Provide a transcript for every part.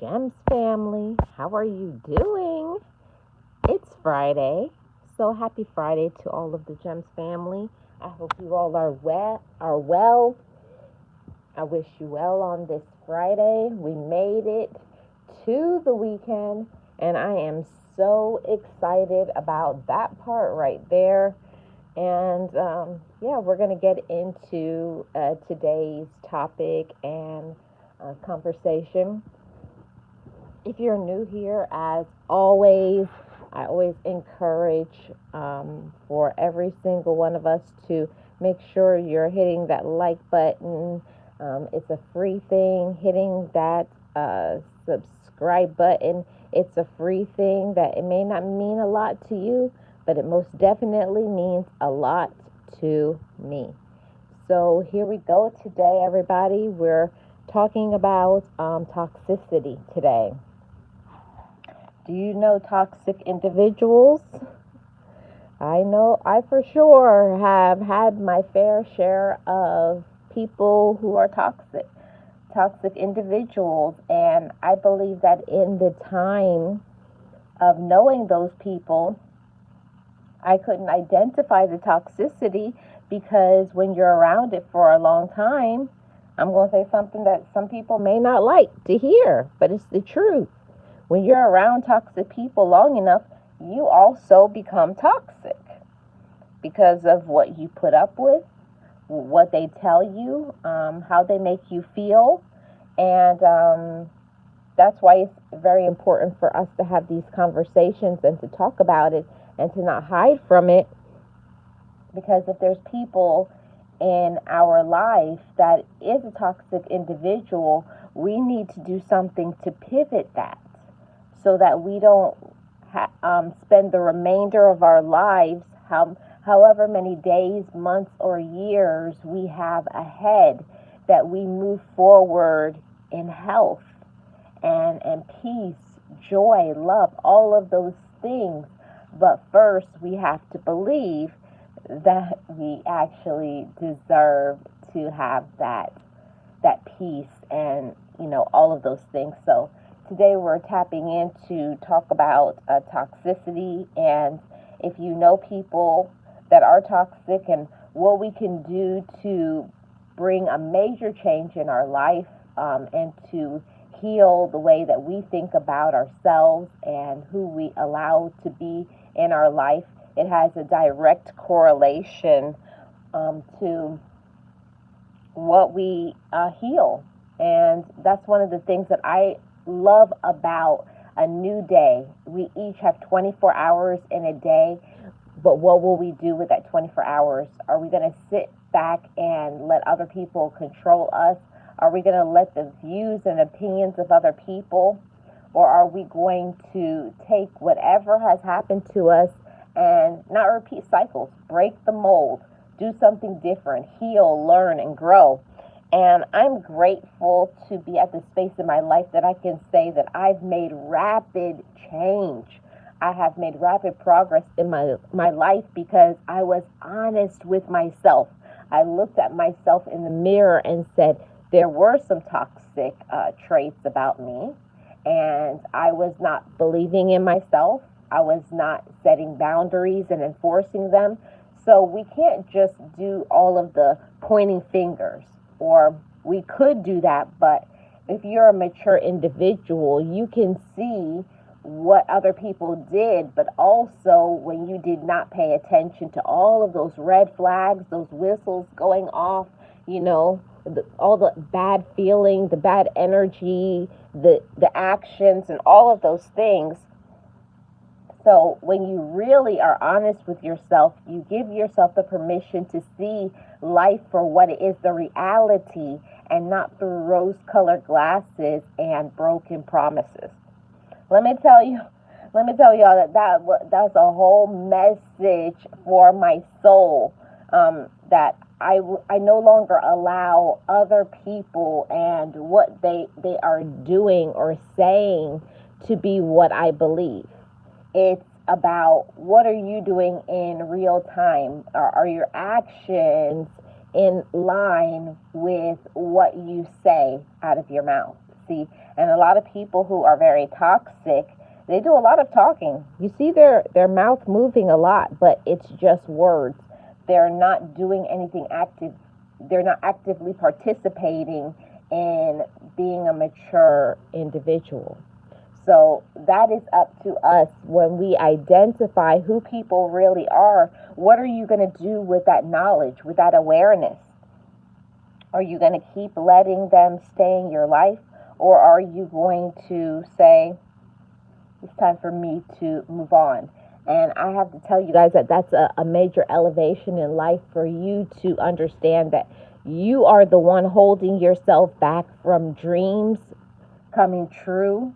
Gems family, how are you doing? It's Friday, so happy Friday to all of the Gems family. I hope you all are well. I wish you well on this Friday. We made it to the weekend, and I am so excited about that part right there. And yeah, we're going to get into today's topic and conversation. If you're new here, as always, I always encourage for every single one of us to make sure you're hitting that like button. It's a free thing. Hitting that subscribe button, it's a free thing that it may not mean a lot to you, but it most definitely means a lot to me. So here we go today, everybody. We're talking about toxicity today. Do you know toxic individuals? I know I for sure have had my fair share of people who are toxic individuals, and I believe that in the time of knowing those people, I couldn't identify the toxicity because when you're around it for a long time, I'm going to say something that some people may not like to hear, but it's the truth. When you're around toxic people long enough, you also become toxic because of what you put up with, what they tell you, how they make you feel. And that's why it's very important for us to have these conversations and to talk about it and to not hide from it. Because if there's people in our life that is a toxic individual, we need to do something to pivot that, so that we don't spend the remainder of our lives, however many days, months, or years we have ahead, that we move forward in health and peace, joy, love, all of those things. But first, we have to believe that we actually deserve to have that peace and all of those things. So today we're tapping in to talk about toxicity, and if you know people that are toxic and what we can do to bring a major change in our life, and to heal the way that we think about ourselves and who we allow to be in our life. It has a direct correlation to what we heal. And that's one of the things that I love about a new day. We each have 24 hours in a day, but what will we do with that 24 hours? Are we going to sit back and let other people control us? Are we going to let the views and opinions of other people? Or are we going to take whatever has happened to us and not repeat cycles, break the mold, do something different, heal, learn, and grow? And I'm grateful to be at the space in my life that I can say that I've made rapid change. I have made rapid progress in my life because I was honest with myself. I looked at myself in the mirror and said there were some toxic traits about me, and I was not believing in myself. I was not setting boundaries and enforcing them. So we can't just do all of the pointing fingers. Or we could do that, but if you're a mature individual, you can see what other people did, but also when you did not pay attention to all of those red flags, those whistles going off, all the bad feeling, the bad energy, the actions, and all of those things. So when you really are honest with yourself, you give yourself the permission to see life for what it is, the reality, and not through rose-colored glasses and broken promises. Let me tell y'all that's a whole message for my soul, that I no longer allow other people and what they are doing or saying to be what I believe. It's about what are you doing in real time? Are your actions in line with what you say out of your mouth? See, And a lot of people who are very toxic, they do a lot of talking. You see their mouth moving a lot, but it's just words. They're not doing anything active. They're not actively participating in being a mature individual. So that is up to us when we identify who people really are. What are you going to do with that knowledge, with that awareness? Are you going to keep letting them stay in your life? Or are you going to say, it's time for me to move on? And I have to tell you guys that that's a major elevation in life, for you to understand that you are the one holding yourself back from dreams coming true,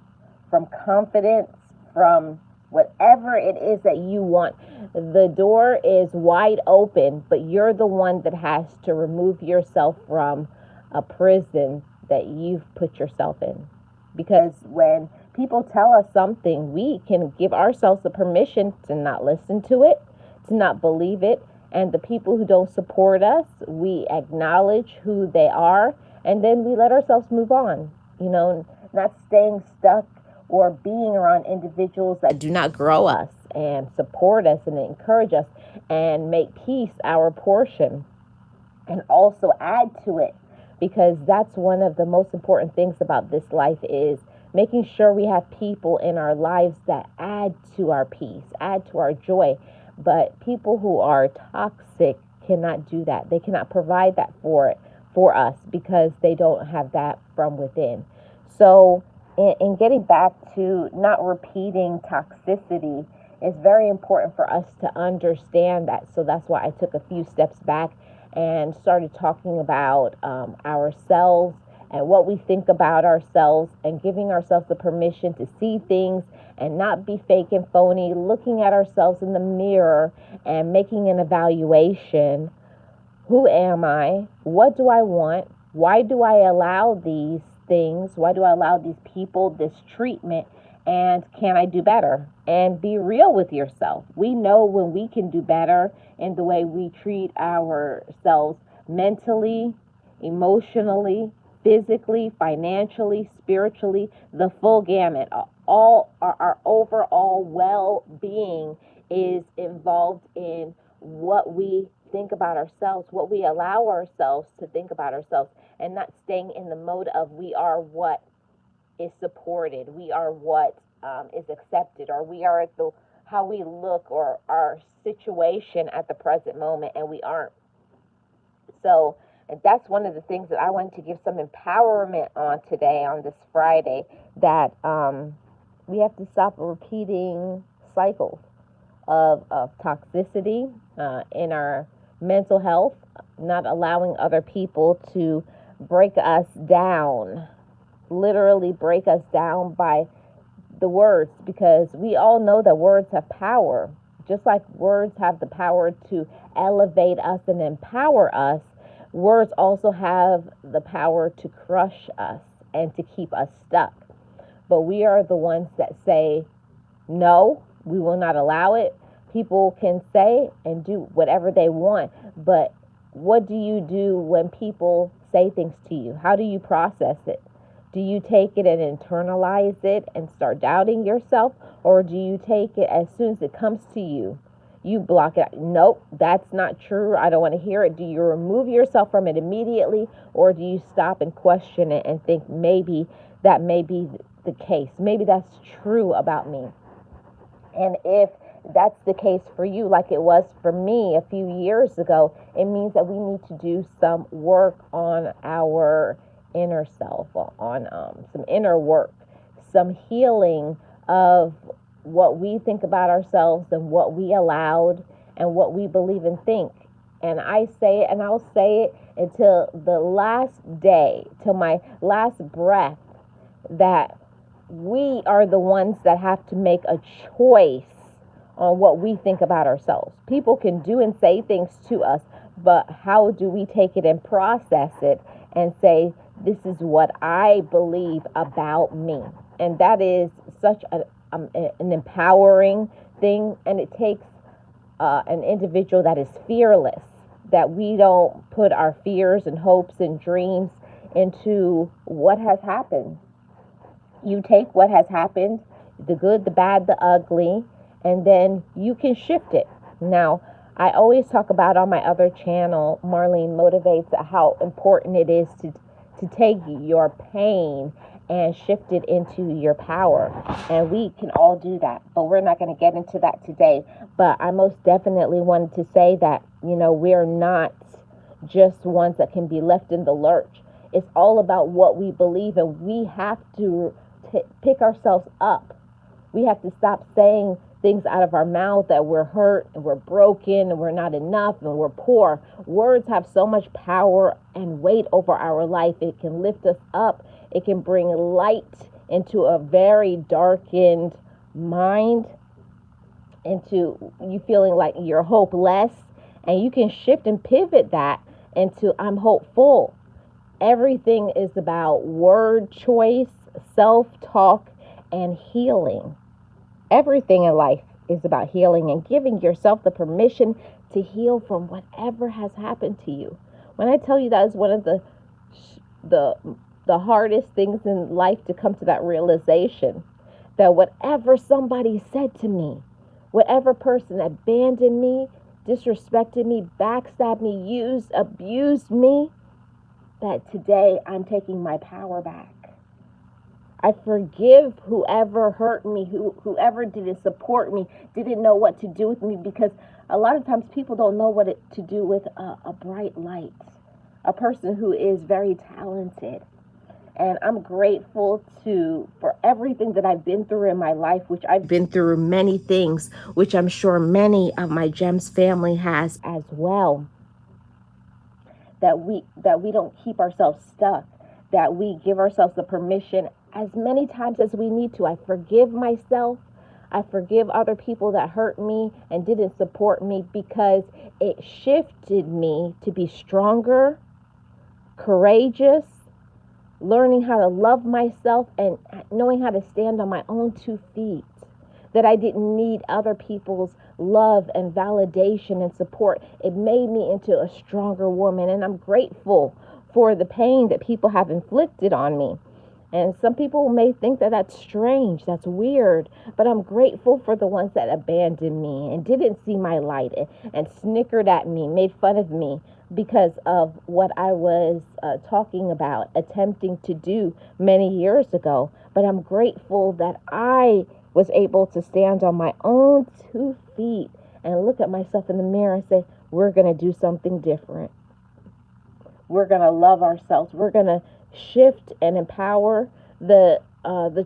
from confidence, from whatever it is that you want. The door is wide open, but you're the one that has to remove yourself from a prison that you've put yourself in. Because when people tell us something, we can give ourselves the permission to not listen to it, to not believe it. And the people who don't support us, we acknowledge who they are, and then we let ourselves move on. Not staying stuck or being around individuals that do not grow us and support us and encourage us and make peace our portion and also add to it, because that's one of the most important things about this life, is making sure we have people in our lives that add to our peace, add to our joy. But people who are toxic cannot do that. They cannot provide that for us, because they don't have that from within. So in getting back to not repeating toxicity, it's very important for us to understand that. So that's why I took a few steps back and started talking about ourselves and what we think about ourselves, and giving ourselves the permission to see things and not be fake and phony, looking at ourselves in the mirror and making an evaluation. Who am I? What do I want? Why do I allow these things? Why do I allow these people this treatment? And can I do better? And be real with yourself. We know when we can do better in the way we treat ourselves mentally, emotionally, physically, financially, spiritually, the full gamut. All our overall well-being is involved in what we think about ourselves, what we allow ourselves to think about ourselves, and not staying in the mode of we are what is supported, we are what is accepted, or we are how we look, or our situation at the present moment, and we aren't. So that's one of the things that I wanted to give some empowerment on today, on this Friday, that we have to stop repeating cycles of toxicity in our mental health, not allowing other people to break us down, literally break us down by the words, because we all know that words have power. Just like words have the power to elevate us and empower us, words also have the power to crush us and to keep us stuck. But we are the ones that say, no, we will not allow it. People can say and do whatever they want, but what do you do when people say things to you? How do you process it? Do you take it and internalize it and start doubting yourself? Or do you take it as soon as it comes to you? You block it out. Nope, that's not true. I don't want to hear it. Do you remove yourself from it immediately? Or do you stop and question it and think maybe that may be the case? Maybe that's true about me. And if that's the case for you, like it was for me a few years ago, it means that we need to do some work on our inner self, on some inner work, some healing of what we think about ourselves and what we allowed and what we believe and think. And I say it, and I'll say it until the last day, till my last breath, that we are the ones that have to make a choice on what we think about ourselves. People can do and say things to us, but how do we take it and process it and say, this is what I believe about me? And that is such an empowering thing, and it takes an individual that is fearless, that we don't put our fears and hopes and dreams into what has happened. You take what has happened, the good, the bad, the ugly, and then you can shift it. Now, I always talk about on my other channel, Marlene Motivates, how important it is to take your pain and shift it into your power. And we can all do that, but we're not going to get into that today. But I most definitely wanted to say that, we're not just ones that can be left in the lurch. It's all about what we believe, and we have to pick ourselves up. We have to stop saying things out of our mouth that we're hurt and we're broken and we're not enough and we're poor. Words have so much power and weight over our life. It can lift us up. It can bring light into a very darkened mind, into you feeling like you're hopeless, and you can shift and pivot that into I'm hopeful. Everything is about word choice, self-talk, and healing. Everything in life is about healing and giving yourself the permission to heal from whatever has happened to you. When I tell you that is one of the hardest things in life, to come to that realization that whatever somebody said to me, whatever person abandoned me, disrespected me, backstabbed me, used, abused me, that today I'm taking my power back. I forgive whoever hurt me, whoever didn't support me, didn't know what to do with me, because a lot of times people don't know what to do with a bright light, a person who is very talented. And I'm grateful for everything that I've been through in my life, which I've been through many things, which I'm sure many of my GEMS family has as well. That we don't keep ourselves stuck, that we give ourselves the permission as many times as we need to. I forgive myself. I forgive other people that hurt me and didn't support me, because it shifted me to be stronger, courageous, learning how to love myself and knowing how to stand on my own 2 feet. That I didn't need other people's love and validation and support. It made me into a stronger woman, and I'm grateful for the pain that people have inflicted on me. And some people may think that that's strange, that's weird, but I'm grateful for the ones that abandoned me and didn't see my light and snickered at me, made fun of me because of what I was talking about, attempting to do many years ago. But I'm grateful that I was able to stand on my own 2 feet and look at myself in the mirror and say, we're going to do something different. We're going to love ourselves. We're going to shift and empower the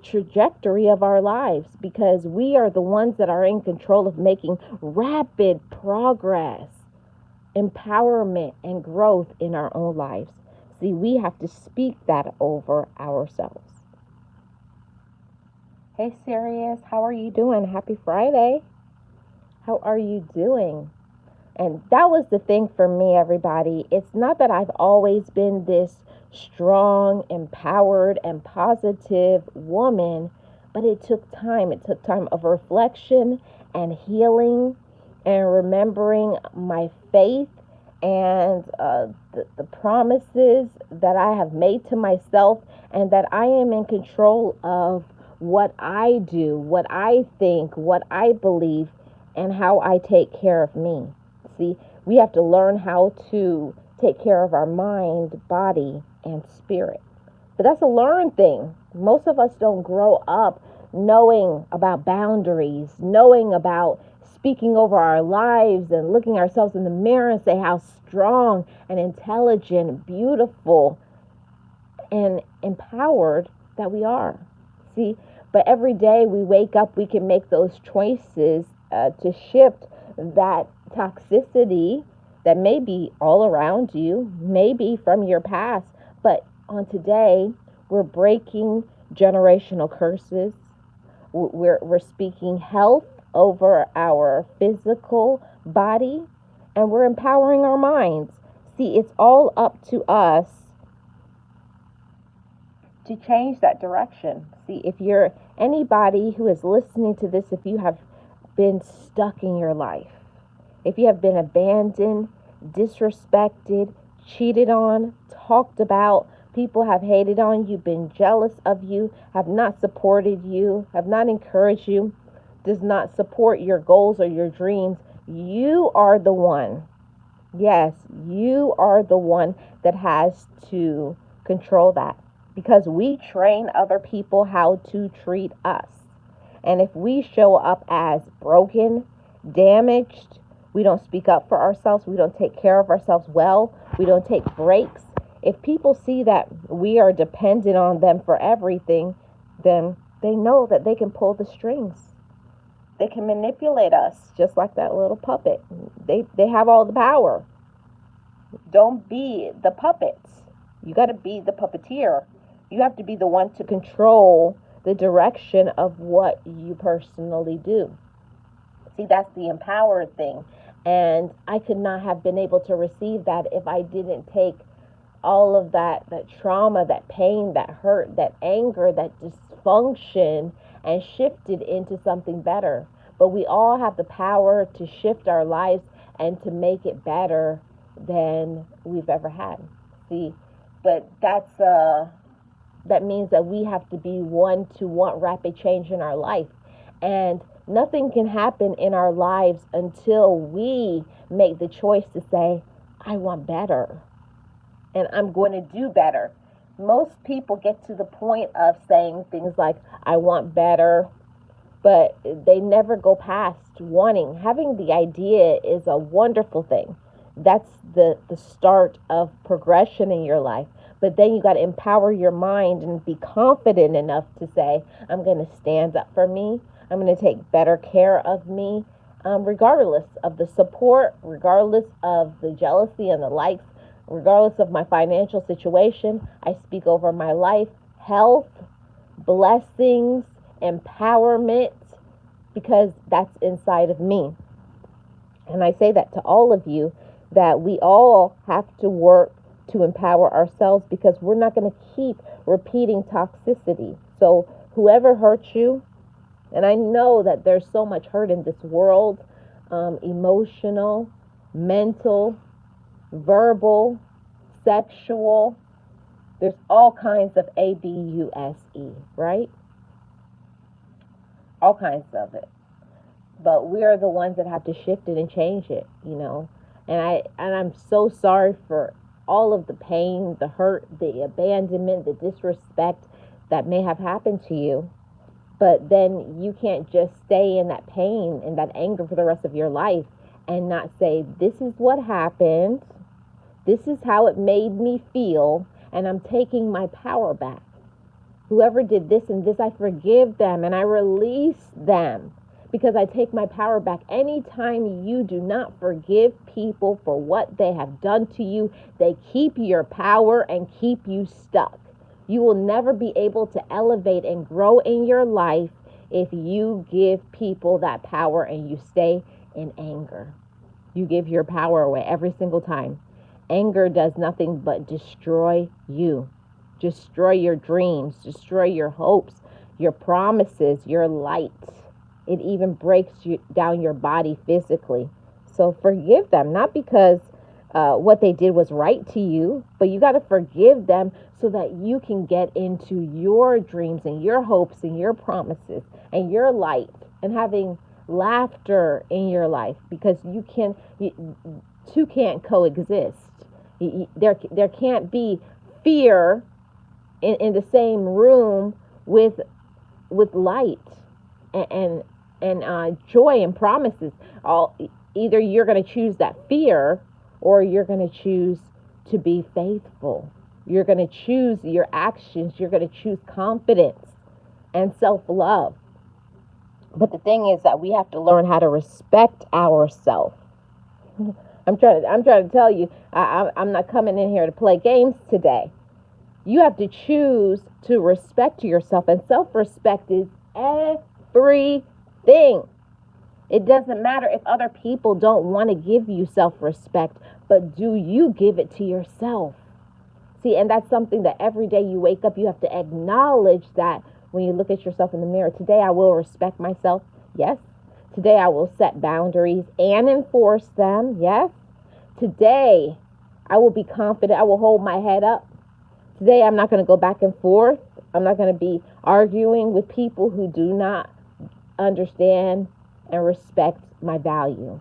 trajectory of our lives, because we are the ones that are in control of making rapid progress, empowerment, and growth in our own lives. See, we have to speak that over ourselves. Hey, Sirius, how are you doing? Happy Friday. How are you doing? And that was the thing for me, everybody. It's not that I've always been this strong, empowered, and positive woman, but it took time. It took time of reflection and healing and remembering my faith and the promises that I have made to myself, and that I am in control of what I do, what I think, what I believe, and how I take care of me. See, we have to learn how to take care of our mind, body, and spirit. But that's a learned thing. Most of us don't grow up knowing about boundaries, knowing about speaking over our lives and looking ourselves in the mirror and say how strong and intelligent, beautiful, and empowered that we are. See, but every day we wake up, we can make those choices to shift that toxicity that may be all around you, maybe from your past. But on today, we're breaking generational curses. We're speaking health over our physical body, and we're empowering our minds. See, it's all up to us to change that direction. See, if you're anybody who is listening to this, if you have been stuck in your life, if you have been abandoned, disrespected, cheated on, talked about, People have hated on you, been jealous of you, have not supported you, have not encouraged you, does not support your goals or your dreams. You are the one. Yes, you are the one that has to control that, because we train other people how to treat us. And if we show up as broken, damaged, we don't speak up for ourselves, we don't take care of ourselves well, we don't take breaks. If people see that we are dependent on them for everything, then they know that they can pull the strings. They can manipulate us just like that little puppet. They have all the power. Don't be the puppets. You got to be the puppeteer. You have to be the one to control the direction of what you personally do. See, that's the empowered thing. And I could not have been able to receive that if I didn't take all of that trauma, that pain, that hurt, that anger, that dysfunction, and shift it into something better. But we all have the power to shift our lives and to make it better than we've ever had. See, but that means that we have to be one to want rapid change in our life. And nothing can happen in our lives until we make the choice to say, I want better and I'm going to do better. Most people get to the point of saying things like, I want better, but they never go past wanting. Having the idea is a wonderful thing. That's the start of progression in your life. But then you got to empower your mind and be confident enough to say, I'm going to stand up for me. I'm going to take better care of me, regardless of the support, regardless of the jealousy and the likes, regardless of my financial situation. I speak over my life, health, blessings, empowerment, because that's inside of me. And I say that to all of you, that we all have to work to empower ourselves, because we're not going to keep repeating toxicity. So whoever hurts you, and I know that there's so much hurt in this world, emotional, mental, verbal, sexual, there's all kinds of abuse, right? All kinds of it. But we're the ones that have to shift it and change it, And I'm so sorry for all of the pain, the hurt, the abandonment, the disrespect that may have happened to you. But then you can't just stay in that pain and that anger for the rest of your life and not say, this is what happened, this is how it made me feel, and I'm taking my power back. Whoever did this and this, I forgive them and I release them, because I take my power back. Anytime you do not forgive people for what they have done to you, they keep your power and keep you stuck. You will never be able to elevate and grow in your life if you give people that power and you stay in anger. You give your power away every single time. Anger does nothing but destroy you, destroy your dreams, destroy your hopes, your promises, your light. It even breaks down your body physically. So forgive them, not because what they did was right to you, but you got to forgive them so that you can get into your dreams and your hopes and your promises and your light, and having laughter in your life, because two can't coexist. There can't be fear in the same room with light and joy and promises. Either you're going to choose that fear, or you're going to choose to be faithful. You're going to choose your actions. You're going to choose confidence and self-love. But the thing is that we have to learn how to respect ourselves. I'm trying to tell you, I'm not coming in here to play games today. You have to choose to respect yourself, and self-respect is everything. It doesn't matter if other people don't want to give you self-respect, but do you give it to yourself? See, and that's something that every day you wake up, you have to acknowledge that when you look at yourself in the mirror. Today I will respect myself. Yes. Today I will set boundaries and enforce them. Yes. Today I will be confident. I will hold my head up. Today, I'm not going to go back and forth. I'm not going to be arguing with people who do not understand and respect my value.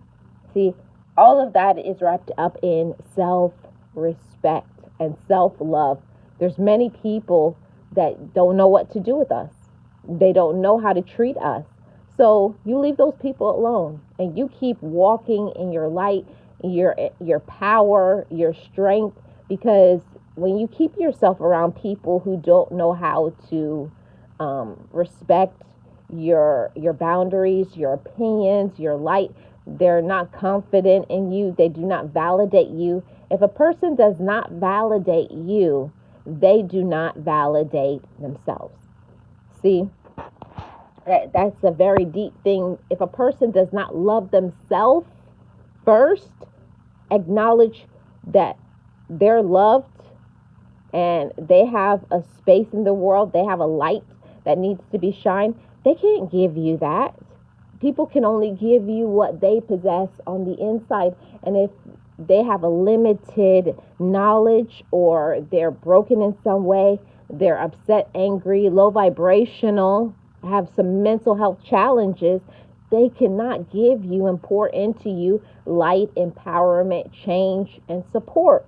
See, all of that is wrapped up in self-respect and self-love. There's many people that don't know what to do with us. They don't know how to treat us. So you leave those people alone and you keep walking in your light, your power, your strength, because when you keep yourself around people who don't know how to respect your boundaries, your opinions, your light, they're not confident in you, they do not validate you. If a person does not validate you, they do not validate themselves. See, that's a very deep thing. If a person does not love themselves first, acknowledge that they're loved and they have a space in the world, they have a light that needs to be shined, they can't give you that. People can only give you what they possess on the inside. And if they have a limited knowledge or they're broken in some way, they're upset, angry, low vibrational, have some mental health challenges, they cannot give you and pour into you light, empowerment, change, and support.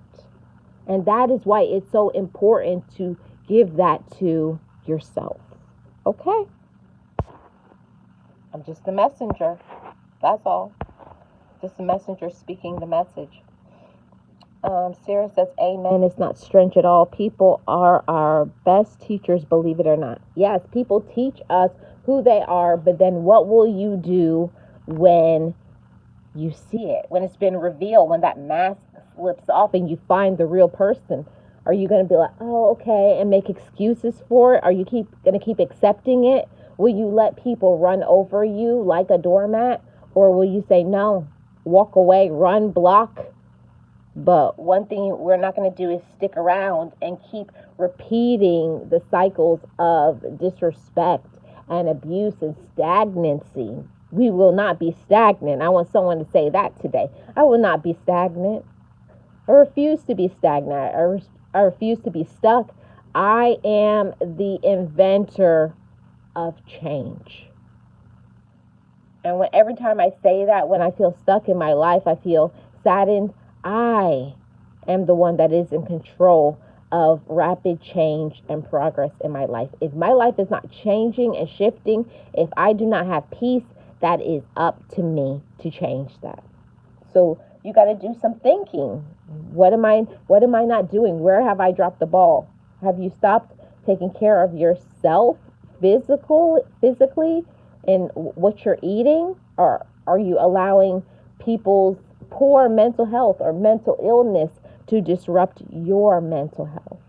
And that is why it's so important to give that to yourself. Okay? I'm just a messenger. That's all. Just a messenger speaking the message. Sarah says, amen. It's not strange at all. People are our best teachers, believe it or not. Yes, people teach us who they are, but then what will you do when you see it? When it's been revealed, when that mask slips off and you find the real person? Are you going to be like, oh, okay, and make excuses for it? Are you going to keep accepting it? Will you let people run over you like a doormat? Or will you say, no, walk away, run, block? But one thing we're not going to do is stick around and keep repeating the cycles of disrespect and abuse and stagnancy. We will not be stagnant. I want someone to say that today. I will not be stagnant. I refuse to be stagnant. I refuse to be stuck. I am the inventor of change. And every time I say that, when I feel stuck in my life, I feel saddened, I am the one that is in control of rapid change and progress in my life. If my life is not changing and shifting, if I do not have peace, that is up to me to change that. So you got to do some thinking. What am I not doing? Where have I dropped the ball? Have you stopped taking care of yourself physically in what you're eating? Or are you allowing people's poor mental health or mental illness to disrupt your mental health?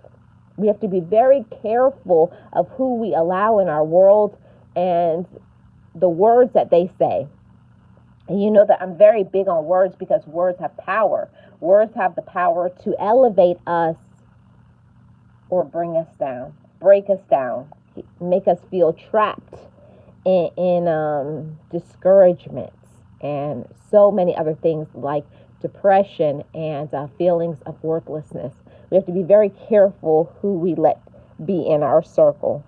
We have to be very careful of who we allow in our world and the words that they say. And you know that I'm very big on words because words have power. Words have the power to elevate us or bring us down, break us down, make us feel trapped in discouragements and so many other things like depression and feelings of worthlessness. We have to be very careful who we let be in our circle.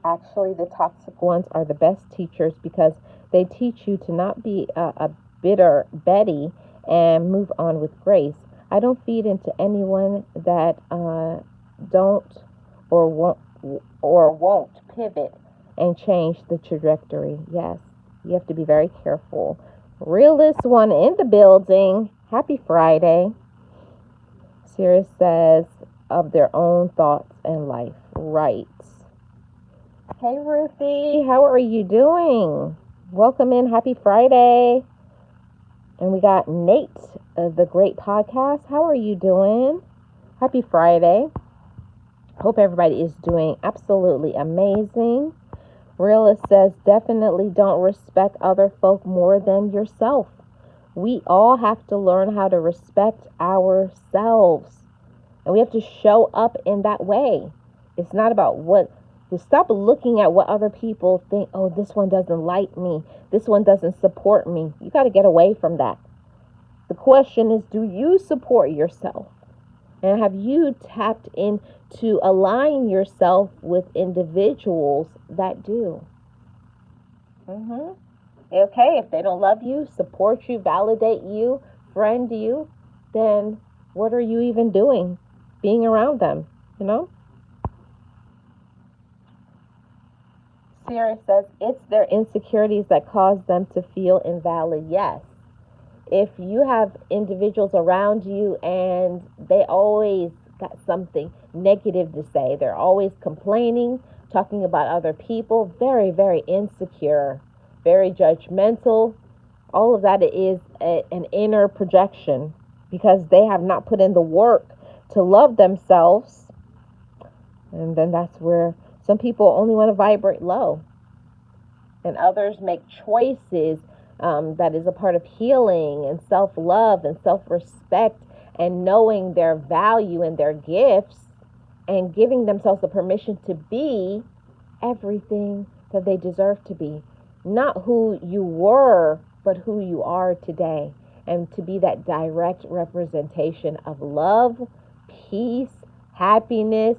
Actually, the toxic ones are the best teachers because they teach you to not be a bitter Betty and move on with grace. I don't feed into anyone that don't or won't pivot and change the trajectory. Yes, you have to be very careful. Realist one in the building. Happy Friday. Sirius says of their own thoughts and life. Right. Hey, Ruthie. How are you doing? Welcome in. Happy Friday. And we got Nate of the Great Podcast. How are you doing? Happy Friday. Hope everybody is doing absolutely amazing. Realist says, definitely don't respect other folk more than yourself. We all have to learn how to respect ourselves. And we have to show up in that way. It's not about to stop looking at what other people think. Oh, this one doesn't like me. This one doesn't support me. You got to get away from that. The question is, do you support yourself? And have you tapped into align yourself with individuals that do? hmm Okay, if they don't love you, support you, validate you, friend you, then what are you even doing being around them? You know? Sierra says it's their insecurities that cause them to feel invalid. Yes. If you have individuals around you and they always got something negative to say, they're always complaining, talking about other people, very, very insecure, very judgmental, all of that is an inner projection because they have not put in the work to love themselves. And then that's where some people only want to vibrate low, and others make choices that is a part of healing and self love and self respect and knowing their value and their gifts and giving themselves the permission to be everything that they deserve to be. Not who you were, but who you are today. And to be that direct representation of love, peace, happiness,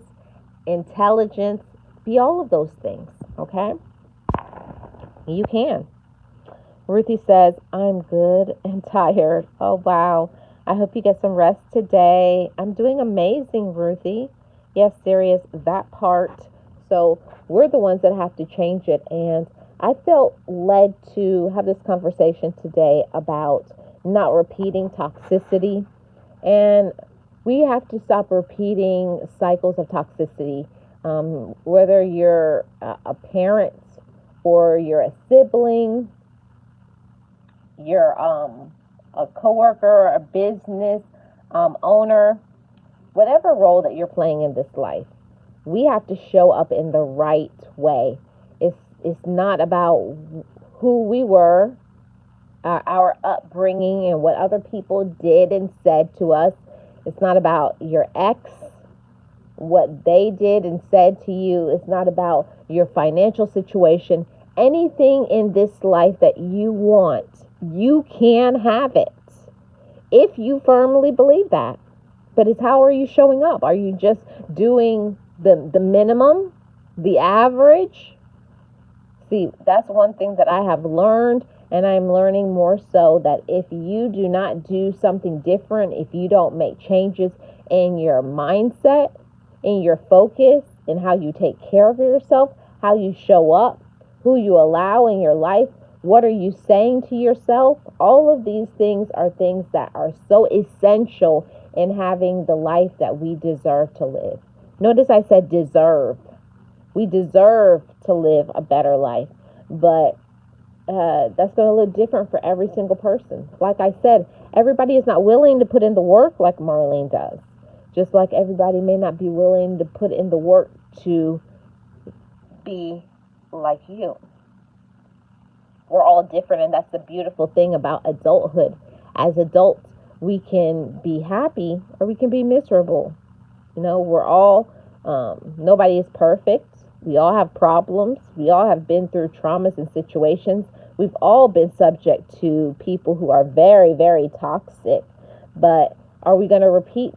intelligence. Be all of those things, okay? You can. Ruthie says, I'm good and tired. Oh, wow. I hope you get some rest today. I'm doing amazing, Ruthie. Yes, serious, that part. So we're the ones that have to change it. And I felt led to have this conversation today about not repeating toxicity. And we have to stop repeating cycles of toxicity. Whether you're a parent or you're a sibling, you're a coworker, a business owner, whatever role that you're playing in this life, we have to show up in the right way. It's not about who we were, our upbringing, and what other people did and said to us. It's not about your ex, what they did and said to you. It's not about your financial situation. Anything in this life that you want, you can have it if you firmly believe that. But it's how are you showing up? Are you just doing the minimum, the average? See, that's one thing that I have learned, and I'm learning more so that if you do not do something different, if you don't make changes in your mindset, in your focus, in how you take care of yourself, how you show up, who you allow in your life, what are you saying to yourself? All of these things are things that are so essential in having the life that we deserve to live. Notice I said deserve. We deserve to live a better life, but that's going to look different for every single person. Like I said, everybody is not willing to put in the work like Marlene does. Just like everybody may not be willing to put in the work to be like you. We're all different, and that's the beautiful thing about adulthood. As adults, we can be happy or we can be miserable. You know, we're all, nobody is perfect. We all have problems. We all have been through traumas and situations. We've all been subject to people who are very, very toxic. But are we going to repeat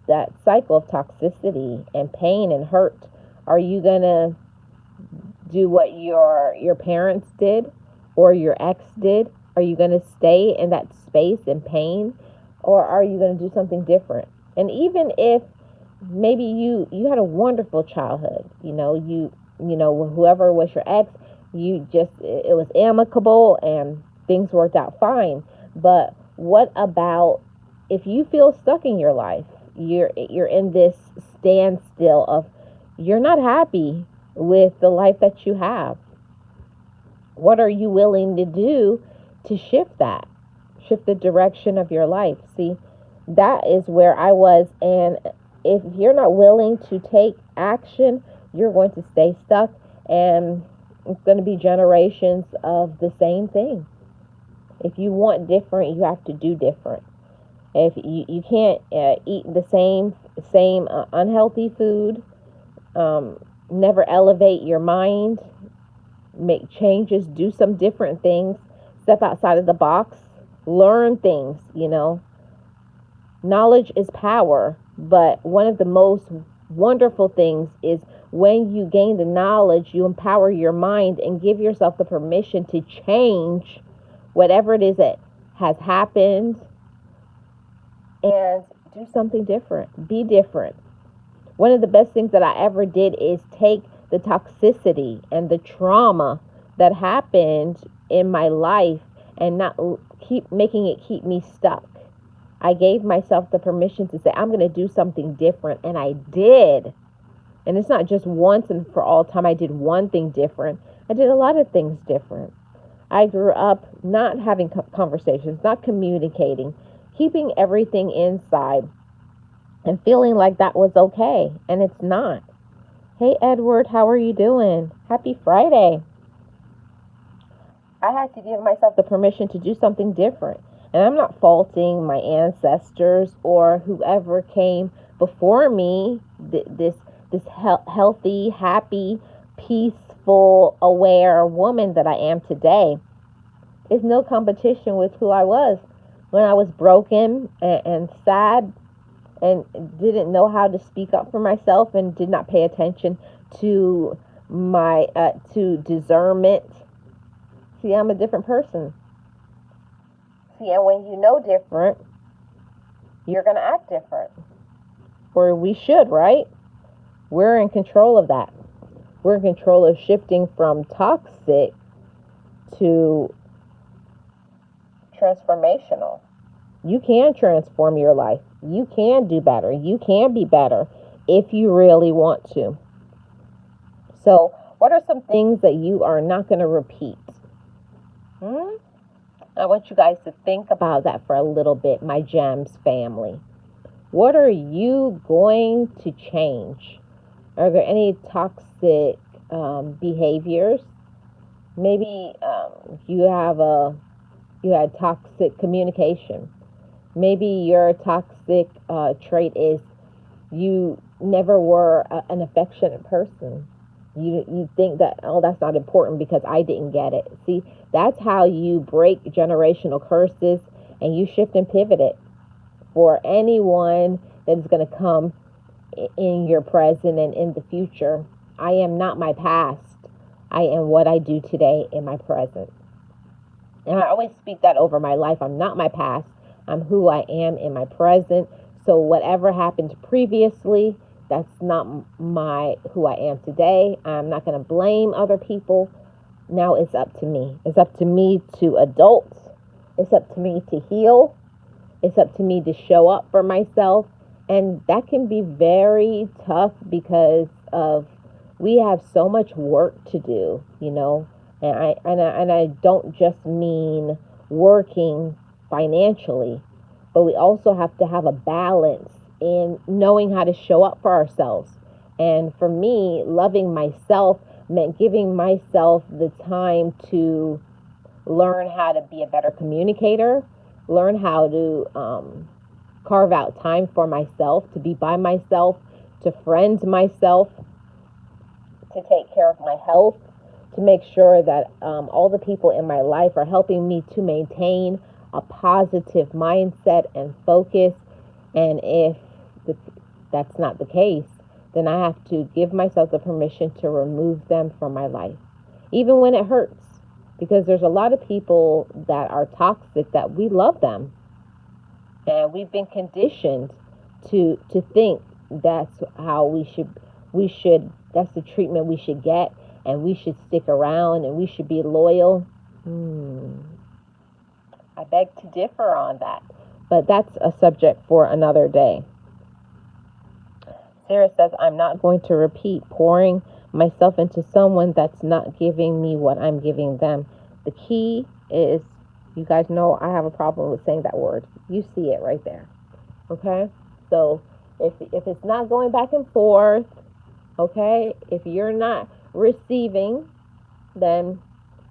that cycle of toxicity and pain and hurt? Are you going to do what your parents did or your ex did? Are you going to stay in that space and pain, or are you going to do something different? And even if maybe you had a wonderful childhood, whoever was your ex, it was amicable and things worked out fine. But what about if you feel stuck in your life? You're in this standstill of you're not happy with the life that you have. What are you willing to do to shift that? Shift the direction of your life. See, that is where I was. And if you're not willing to take action, you're going to stay stuck. And it's going to be generations of the same thing. If you want different, you have to do different. If you can't eat the same unhealthy food, never elevate your mind, make changes, do some different things, step outside of the box, learn things, Knowledge is power. But one of the most wonderful things is when you gain the knowledge, you empower your mind and give yourself the permission to change whatever it is that has happened and do something different. Be different. One of the best things that I ever did is take the toxicity and the trauma that happened in my life and not keep making it keep me stuck. I gave myself the permission to say, I'm going to do something different. And I did. And it's not just once and for all time I did one thing different. I did a lot of things different. I grew up not having conversations, not communicating, keeping everything inside and feeling like that was okay. And it's not. Hey, Edward, how are you doing? Happy Friday. I had to give myself the permission to do something different. And I'm not faulting my ancestors or whoever came before me, this healthy, happy, peaceful, aware woman that I am today. Is no competition with who I was when I was broken and sad and didn't know how to speak up for myself and did not pay attention to my to discernment. See, I'm a different person. See, and when you know different, you're going to act different. Or we should, right? We're in control of that. We're in control of shifting from toxic to transformational. You can transform your life. You can do better. You can be better if you really want to. So, what are some things that you are not going to repeat? I want you guys to think about that for a little bit, my GEMS family. What are you going to change? Are there any toxic behaviors? Maybe you had toxic communication. Maybe your toxic trait is you never were an affectionate person. You think that, oh, that's not important because I didn't get it. See, that's how you break generational curses and you shift and pivot it for anyone that is going to come in your present and in the future. I am not my past. I am what I do today in my present. And I always speak that over my life. I'm not my past. I'm who I am in my present. So whatever happened previously, that's not my who I am today. I'm not going to blame other people. Now it's up to me. It's up to me to adult. It's up to me to heal. It's up to me to show up for myself. And that can be very tough because of we have so much work to do, you know. And I don't just mean working financially, but we also have to have a balance in knowing how to show up for ourselves. And for me, loving myself meant giving myself the time to learn how to be a better communicator, learn how to carve out time for myself, to be by myself, to friend myself, to take care of my health, to make sure that all the people in my life are helping me to maintain a positive mindset and focus. And if that's not the case, then I have to give myself the permission to remove them from my life, even when it hurts. Because there's a lot of people that are toxic that we love them. And we've been conditioned to think that's how we should that's the treatment we should get, and we should stick around and we should be loyal. I beg to differ on that. But that's a subject for another day. Sarah says, I'm not going to repeat pouring myself into someone that's not giving me what I'm giving them. The key is, you guys know I have a problem with saying that word. You see it right there. Okay? So if it's not going back and forth, okay, if you're not receiving, then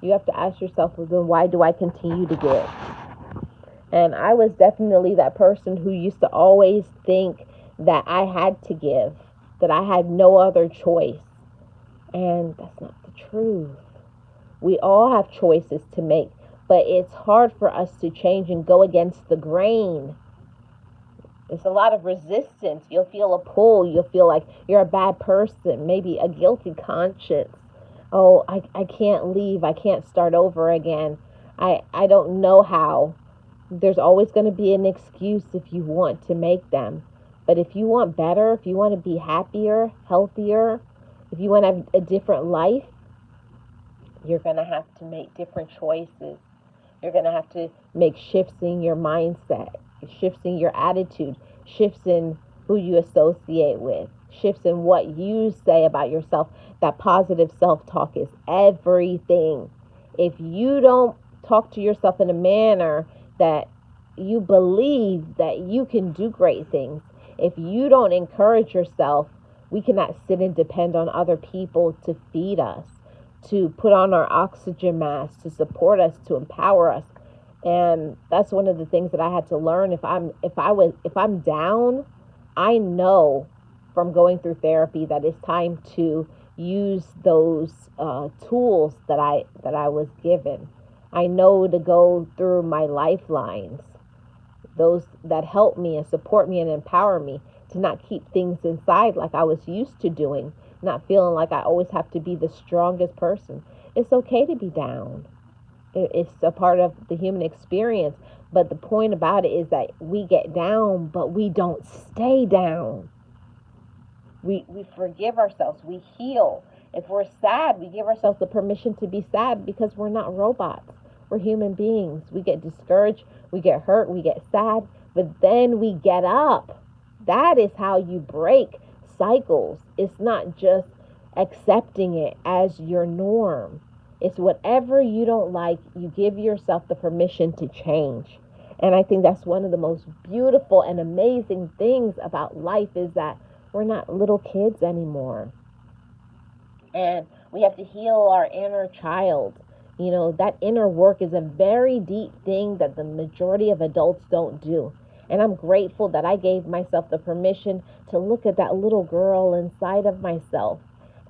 you have to ask yourself, well, then why do I continue to give? And I was definitely that person who used to always think that I had to give, that I had no other choice. And that's not the truth. We all have choices to make, but it's hard for us to change and go against the grain. There's a lot of resistance. You'll feel a pull. You'll feel like you're a bad person, maybe a guilty conscience. Oh, I can't leave. I can't start over again. I don't know how. There's always going to be an excuse if you want to make them. But if you want better, if you want to be happier, healthier, if you want to have a different life, you're going to have to make different choices. You're going to have to make shifts in your mindset, shifts in your attitude, shifts in who you associate with, shifts in what you say about yourself. That positive self talk is everything. If you don't talk to yourself in a manner that you believe that you can do great things, if you don't encourage yourself, we cannot sit and depend on other people to feed us, to put on our oxygen mask, to support us, to empower us. And that's one of the things that I had to learn. If I'm down, I know from going through therapy that it's time to use those tools that I was given. I know to go through my lifelines, those that help me and support me and empower me to not keep things inside like I was used to doing, not feeling like I always have to be the strongest person. It's okay to be down. It's a part of the human experience. But the point about it is that we get down, but we don't stay down. We forgive ourselves. We heal. If we're sad, we give ourselves the permission to be sad because we're not robots. We're human beings. We get discouraged, we get hurt, we get sad, but then we get up. That is how you break cycles. It's not just accepting it as your norm. It's whatever you don't like, you give yourself the permission to change. And I think that's one of the most beautiful and amazing things about life is that we're not little kids anymore. And we have to heal our inner child. That inner work is a very deep thing that the majority of adults don't do. And I'm grateful that I gave myself the permission to look at that little girl inside of myself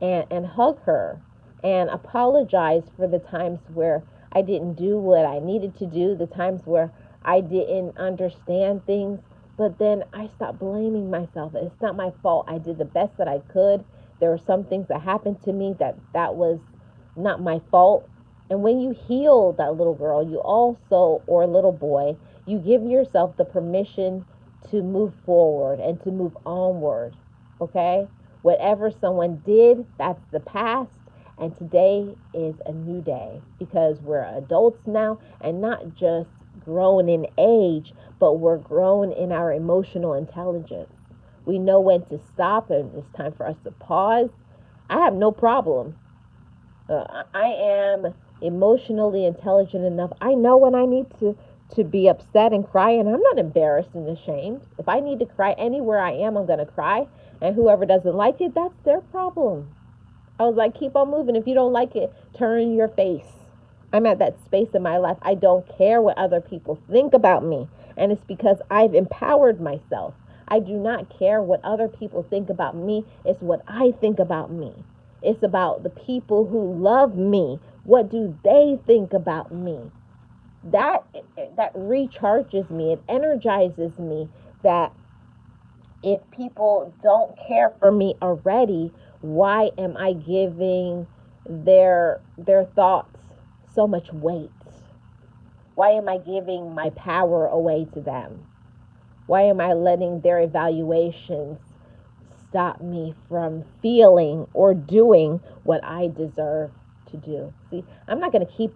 and hug her and apologize for the times where I didn't do what I needed to do, the times where I didn't understand things. But then I stopped blaming myself. It's not my fault. I did the best that I could. There were some things that happened to me that was not my fault. And when you heal that little girl, you also, or little boy, you give yourself the permission to move forward and to move onward. Okay? Whatever someone did, that's the past. And today is a new day because we're adults now and not just grown in age, but we're grown in our emotional intelligence. We know when to stop and it's time for us to pause. I have no problem. I am emotionally intelligent enough. I know when I need to be upset and cry, and I'm not embarrassed and ashamed. If I need to cry anywhere I am, I'm going to cry. And whoever doesn't like it, that's their problem. I was like, keep on moving. If you don't like it, turn your face. I'm at that space in my life. I don't care what other people think about me. And it's because I've empowered myself. I do not care what other people think about me. It's what I think about me. It's about the people who love me. What do they think about me? That recharges me. It energizes me that if people don't care for me already, why am I giving their thoughts so much weight? Why am I giving my power away to them? Why am I letting their evaluations stop me from feeling or doing what I deserve to do? See, I'm not going to keep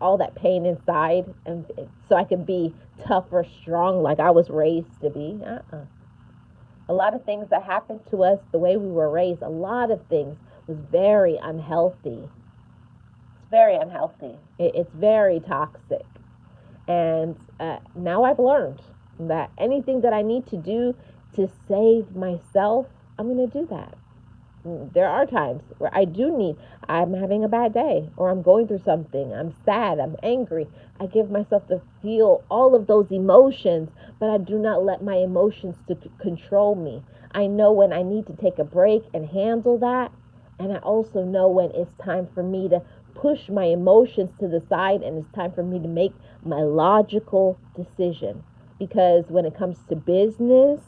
all that pain inside and so I can be tough or strong like I was raised to be. A lot of things that happened to us, the way we were raised, a lot of things was very unhealthy. It's very unhealthy. It's very toxic. And now I've learned that anything that I need to do to save myself, I'm going to do that. There are times where I'm having a bad day or I'm going through something. I'm sad. I'm angry. I give myself to feel all of those emotions, but I do not let my emotions to control me. I know when I need to take a break and handle that. And I also know when it's time for me to push my emotions to the side and it's time for me to make my logical decision. because when it comes to business,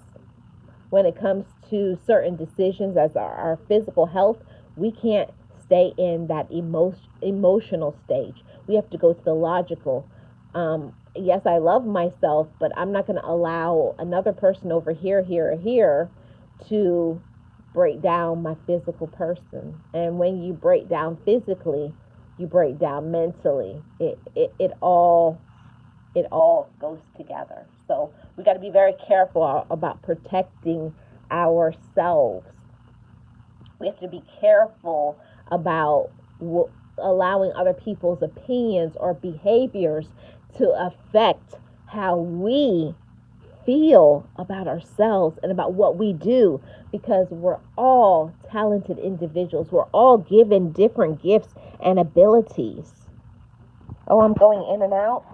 when it comes to certain decisions as our physical health, we can't stay in that emotional stage. We have to go to the logical. Yes, I love myself, but I'm not going to allow another person over here to break down my physical person. And when you break down physically, you break down mentally. It all goes together. So we got to be very careful about protecting ourselves. We have to be careful about allowing other people's opinions or behaviors to affect how we feel about ourselves and about what we do, because we're all talented individuals. We're all given different gifts and abilities. Oh, I'm going in and out.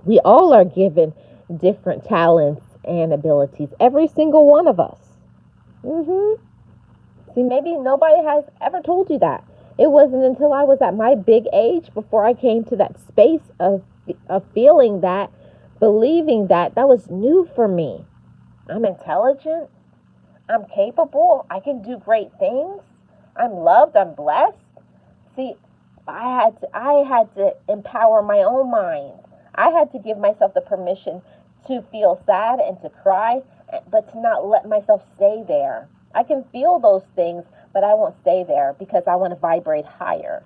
We all are given different talents and abilities. Every single one of us. See, maybe nobody has ever told you that. It wasn't until I was at my big age before I came to that space of feeling that, believing that was new for me. I'm intelligent. I'm capable. I can do great things. I'm loved. I'm blessed. See, I had to empower my own mind. I had to give myself the permission to feel sad and to cry, but to not let myself stay there. I can feel those things, but I won't stay there because I want to vibrate higher.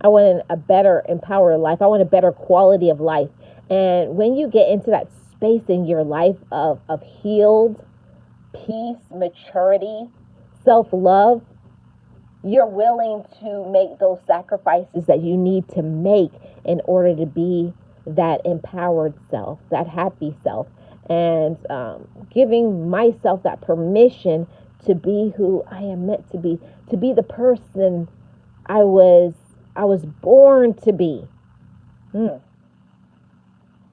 I want a better empowered life. I want a better quality of life. And when you get into that space in your life of healed peace, maturity, self-love, you're willing to make those sacrifices that you need to make in order to be that empowered self, that happy self, and giving myself that permission to be who I am meant to be the person I was born to be.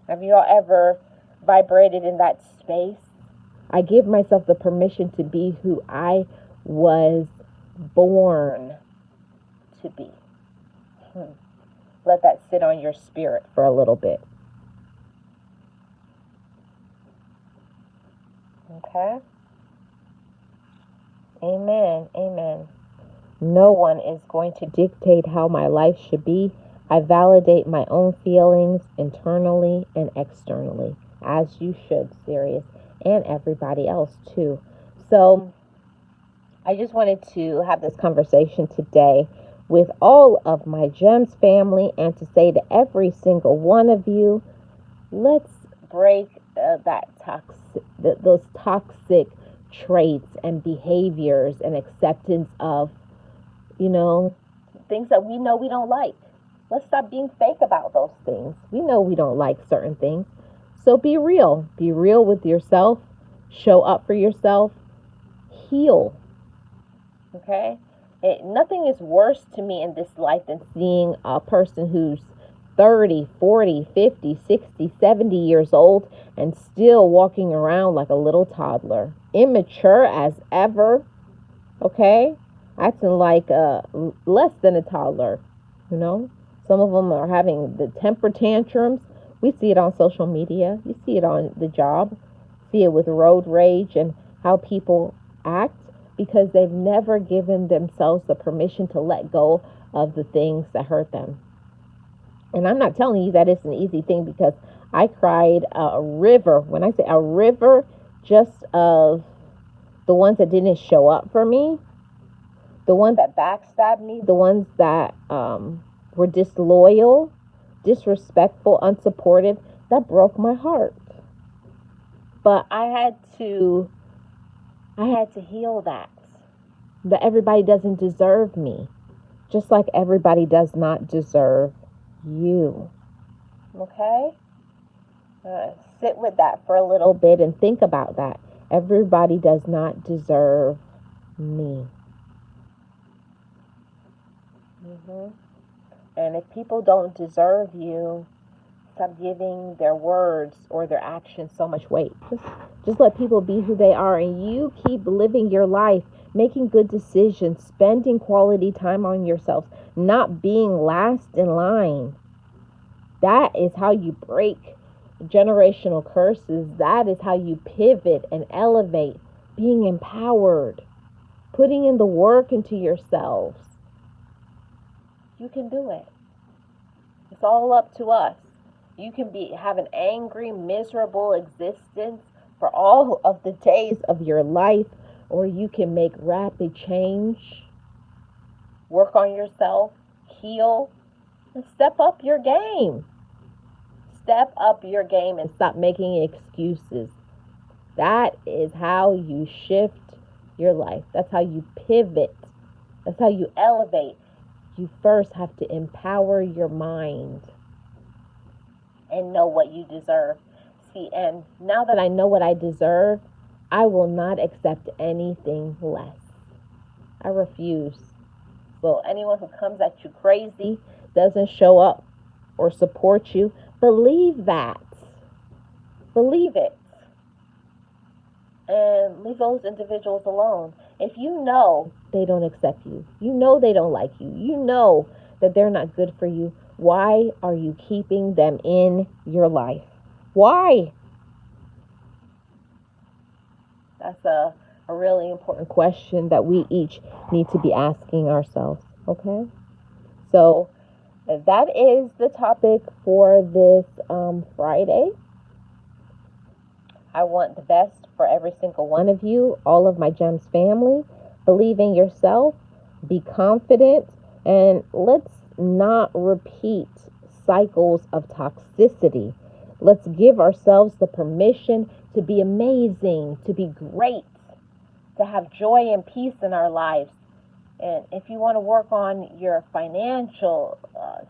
Have you all ever vibrated in that space? I give myself the permission to be who I was born to be. Let that sit on your spirit for a little bit. Okay? Amen. Amen. No one is going to dictate how my life should be. I validate my own feelings internally and externally, as you should, Sirius, and everybody else too. So I just wanted to have this conversation today with all of my GEMS family and to say to every single one of you, let's break those toxic traits and behaviors and acceptance of, things that we know we don't like. Let's stop being fake about those things. We know we don't like certain things. So be real. Be real with yourself. Show up for yourself. Heal. Okay? Nothing is worse to me in this life than seeing a person who's 30, 40, 50, 60, 70 years old and still walking around like a little toddler. Immature as ever. Okay? Acting like less than a toddler. Some of them are having the temper tantrums. We see it on social media. You see it on the job. See it with road rage and how people act because they've never given themselves the permission to let go of the things that hurt them. And I'm not telling you that it's an easy thing, because I cried a river. When I say a river, just of the ones that didn't show up for me, the ones that backstabbed me, the ones that were disloyal, disrespectful, unsupportive. That broke my heart. But I had to heal that everybody doesn't deserve me, just like everybody does not deserve you. Okay? Sit with that for a little bit and think about that. Everybody does not deserve me. And if people don't deserve you, stop giving their words or their actions so much weight. Just let people be who they are, and you keep living your life, making good decisions, spending quality time on yourself, not being last in line. That is how you break generational curses, that is how you pivot and elevate, being empowered, putting in the work into yourselves. You can do it. It's all up to us. You can have an angry, miserable existence for all of the days of your life, or you can make rapid change, work on yourself, heal, and step up your game. Step up your game and stop making excuses. That is how you shift your life. That's how you pivot. That's how you elevate. You first have to empower your mind and know what you deserve. See, and now that I know what I deserve, I will not accept anything less. I refuse. So anyone who comes at you crazy, doesn't show up or support you, believe that. Believe it. And leave those individuals alone. If you know they don't accept you, you know they don't like you, you know that they're not good for you, why are you keeping them in your life? Why? That's a really important question that we each need to be asking ourselves, okay? So that is the topic for this Friday. I want the best for every single one of you, all of my GEMS family. Believe in yourself, be confident, and let's not repeat cycles of toxicity. Let's give ourselves the permission to be amazing, to be great, to have joy and peace in our lives. And if you want to work on your financial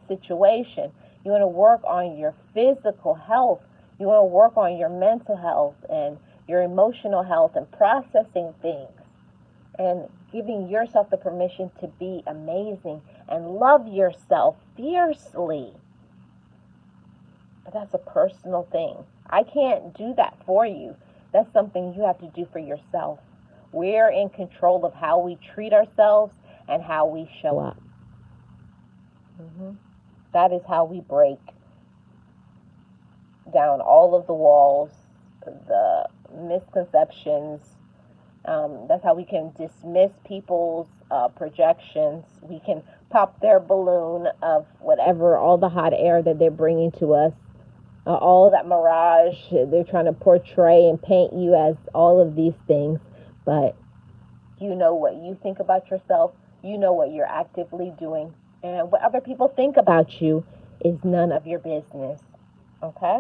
situation, you want to work on your physical health, you want to work on your mental health and your emotional health and processing things and giving yourself the permission to be amazing and love yourself fiercely. But that's a personal thing. I can't do that for you. That's something you have to do for yourself. We're in control of how we treat ourselves and how we show up. That is how we break down all of the walls, the misconceptions. That's how we can dismiss people's projections. We can pop their balloon of whatever, all the hot air that they're bringing to us, all that mirage. They're trying to portray and paint you as all of these things. But you know what you think about yourself. You know what you're actively doing. And what other people think about you is none of your business. Okay?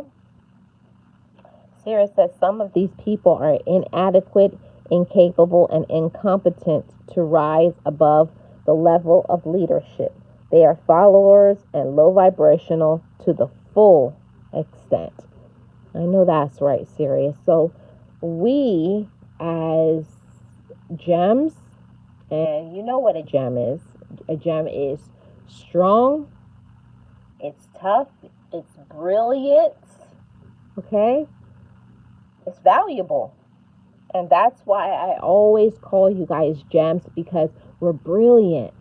Sarah says some of these people are inadequate, incapable, and incompetent to rise above the level of leadership. They are followers and low vibrational to the full extent. I know that's right, Sirius. So we as gems, and you know what a gem is. A gem is strong, it's tough, it's brilliant, okay? It's valuable. And that's why I always call you guys gems, because we're brilliant.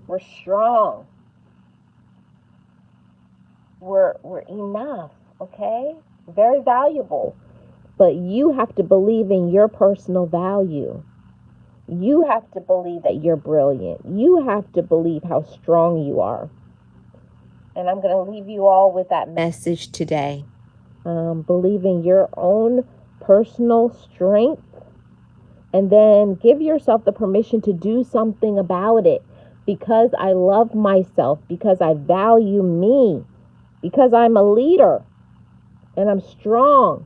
We're strong. We're enough, okay? Very valuable. But you have to believe in your personal value. You have to believe that you're brilliant. You have to believe how strong you are. And I'm going to leave you all with that message today. Believe in your own personal strength, and then give yourself the permission to do something about it. Because I love myself, because I value me, because I'm a leader and I'm strong,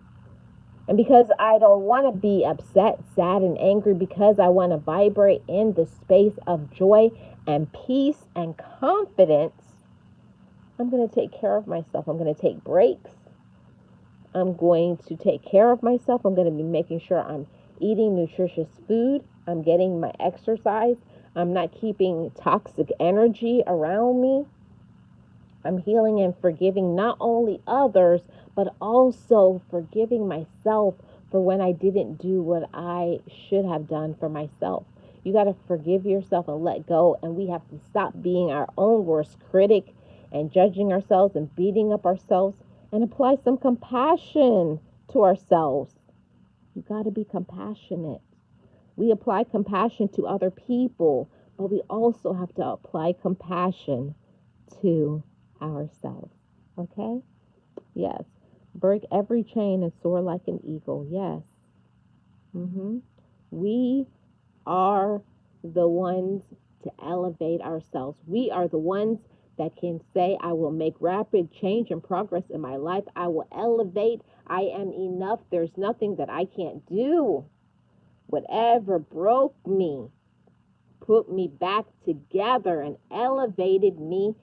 and because I don't want to be upset, sad, and angry, because I want to vibrate in the space of joy and peace and confidence, I'm going to take care of myself. I'm going to take breaks. I'm going to take care of myself. I'm going to be making sure I'm eating nutritious food. I'm getting my exercise. I'm not keeping toxic energy around me. I'm healing and forgiving not only others, but also forgiving myself for when I didn't do what I should have done for myself. You got to forgive yourself and let go. And we have to stop being our own worst critic and judging ourselves and beating up ourselves. and apply some compassion to ourselves. You got to be compassionate. We apply compassion to other people, but we also have to apply compassion to ourselves. Okay? Yes. Break every chain and soar like an eagle. Yes. We are the ones to elevate ourselves. We are the ones that can say, I will make rapid change and progress in my life. I will elevate. I am enough. There's nothing that I can't do. Whatever broke me, put me back together and elevated me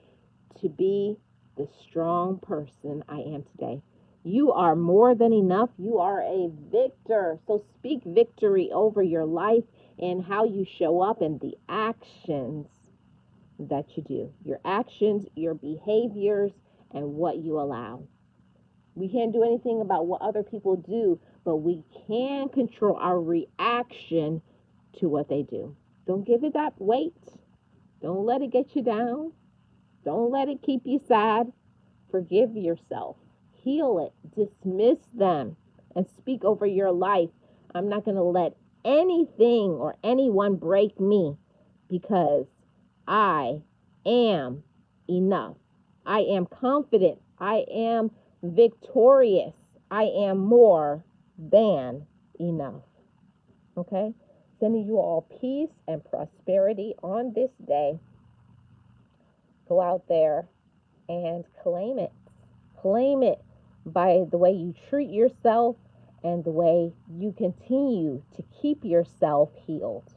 to be the strong person I am today. You are more than enough. You are a victor. So speak victory over your life and how you show up and the actions that you do. Your actions, your behaviors, and what you allow. We can't do anything about what other people do, but we can control our reaction to what they do. Don't give it that weight. Don't let it get you down. Don't let it keep you sad. Forgive yourself. Heal it. Dismiss them and speak over your life. I'm not going to let anything or anyone break me because I am enough. I am confident. I am victorious. I am more than enough. Okay? Sending you all peace and prosperity on this day. Go out there and claim it. Claim it by the way you treat yourself and the way you continue to keep yourself healed.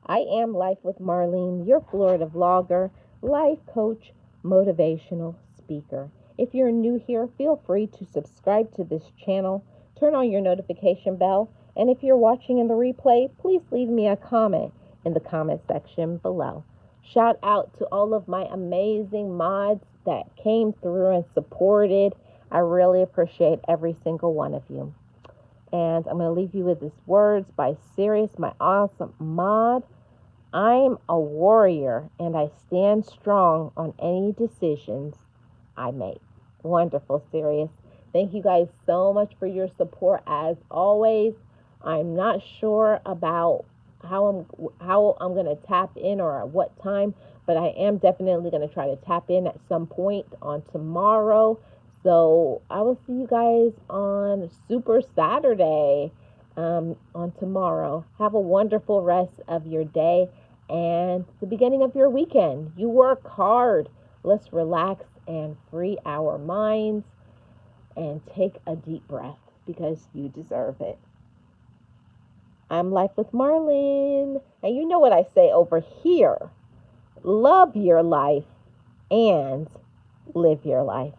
I am Life with Marlene, your Florida vlogger, life coach, motivational speaker. If you're new here, feel free to subscribe to this channel, turn on your notification bell, and if you're watching in the replay, please leave me a comment in the comment section below. Shout out to all of my amazing mods that came through and supported. I really appreciate every single one of you. And I'm going to leave you with these words by Sirius, my awesome mod. I'm a warrior and I stand strong on any decisions I make. Wonderful, Sirius. Thank you guys so much for your support as always. I'm not sure about how I'm going to tap in or at what time, but I am definitely going to try to tap in at some point on tomorrow. So I will see you guys on Super Saturday on tomorrow. Have a wonderful rest of your day and the beginning of your weekend. You work hard. Let's relax and free our minds and take a deep breath because you deserve it. I'm Life with Marlene, and you know what I say over here. Love your life and live your life.